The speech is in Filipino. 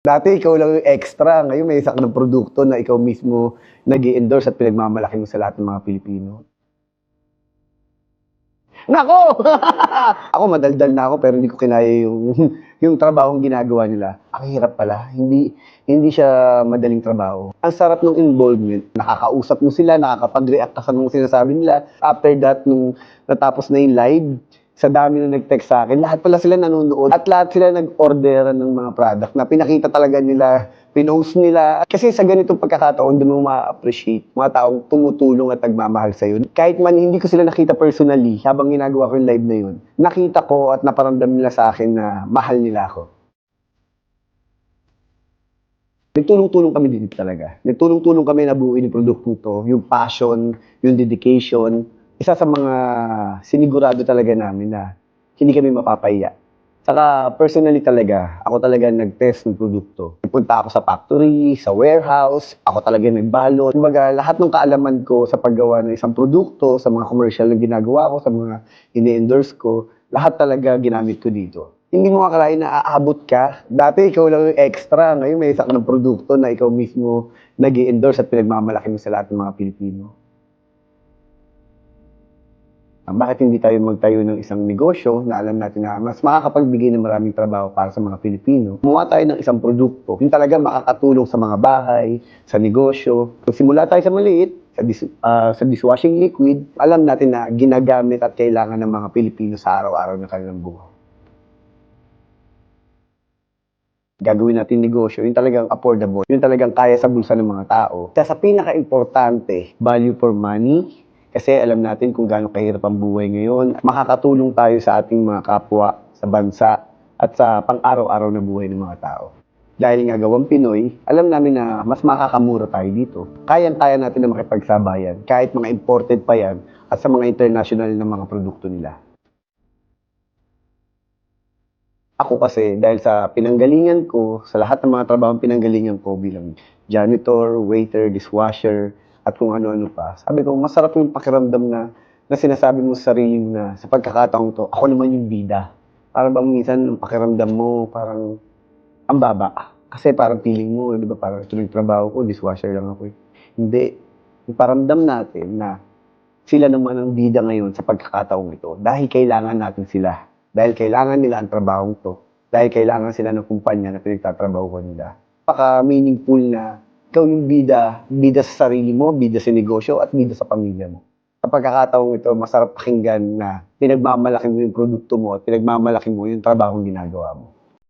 Dati ikaw lang yung extra, ngayon may isa ka ng produkto na ikaw mismo nag-i-endorse at pinagmamalaki mo sa lahat ng mga Pilipino. Nako! Ako madaldal na ako pero hindi ko kinaya yung yung trabahong ginagawa nila. Ang hirap pala, hindi siya madaling trabaho. Ang sarap ng involvement, nakakausap mo sila, nakakapag-react ka sa mga sinasabi nila. After that, nung natapos na yung live, sa dami na nag-text sa akin, lahat pala sila nanonood at lahat sila nag-orderan ng mga product na pinakita talaga nila, pinost nila. Kasi sa ganitong pagkakataon, doon mo ma-appreciate mga taong tumutulong at nagmamahal sa'yo. Kahit man hindi ko sila nakita personally habang ginagawa ko yung live na yun, nakita ko at naparamdam nila sa akin na mahal nila ako. Nagtulong-tulong kami dito talaga. Nagtulong-tulong kami na buuin yung produktong to, yung passion, yung dedication. Isa sa mga sinigurado talaga namin na hindi kami mapapahiya. Saka personally talaga, ako talaga nag-test ng produkto. Punta ako sa factory, sa warehouse, ako talaga nagbalot. Kumbaga, lahat ng kaalaman ko sa paggawa ng isang produkto, sa mga commercial na ginagawa ko, sa mga ini-endorse ko, lahat talaga ginamit ko dito. Hindi mo akalain na aabot ka. Dati ikaw lang yung extra, ngayon may isa ka ng produkto na ikaw mismo nag-i-endorse at pinagmamalaki mo sa lahat ng mga Pilipino. Bakit hindi tayo magtayo ng isang negosyo na alam natin na mas makakapagbigay ng maraming trabaho para sa mga Pilipino? Gumawa tayo ng isang produkto, yung talaga makakatulong sa mga bahay, sa negosyo. Kung simula tayo sa maliit, sa dishwashing liquid, alam natin na ginagamit at kailangan ng mga Pilipino sa araw-araw ng kanilang buhay. Gagawin natin negosyo, yung talagang affordable, yung talagang kaya sa bulsa ng mga tao. Kaya sa pinaka-importante, value for money, kasi alam natin kung gaano kahirap ang buhay ngayon. Makakatulong tayo sa ating mga kapwa, sa bansa, at sa pang-araw-araw na buhay ng mga tao. Dahil nga gawang Pinoy, alam namin na mas makakamura tayo dito. Kayang-kaya natin na makipagsabayan, kahit mga imported pa yan, at sa mga international na mga produkto nila. Ako kasi, dahil sa pinanggalingan ko, sa lahat ng mga trabahong pinanggalingan ko bilang janitor, waiter, dishwasher, at kung ano-ano pa, sabi ko, masarap yung pakiramdam na sinasabi mo sa sarili mo na sa pagkakataong to, ako naman yung bida. Parang bang minsan, ang pakiramdam mo, parang ang baba. Kasi parang feeling mo, di ba, parang ito yung trabaho ko, dishwasher lang ako. Hindi. Yung paramdam natin na sila naman ang bida ngayon sa pagkakataong ito dahil kailangan natin sila. Dahil kailangan nila ang trabahong to. Dahil kailangan sila ng kumpanya na pinagtatrabaho ko nila. Paka-meaningful na ikaw yung bida, bida sa sarili mo, bida sa negosyo, at bida sa pamilya mo. Sa pagkakataong ito, masarap pakinggan na pinagmamalaki mo yung produkto mo at pinagmamalaki mo yung trabahong ginagawa mo.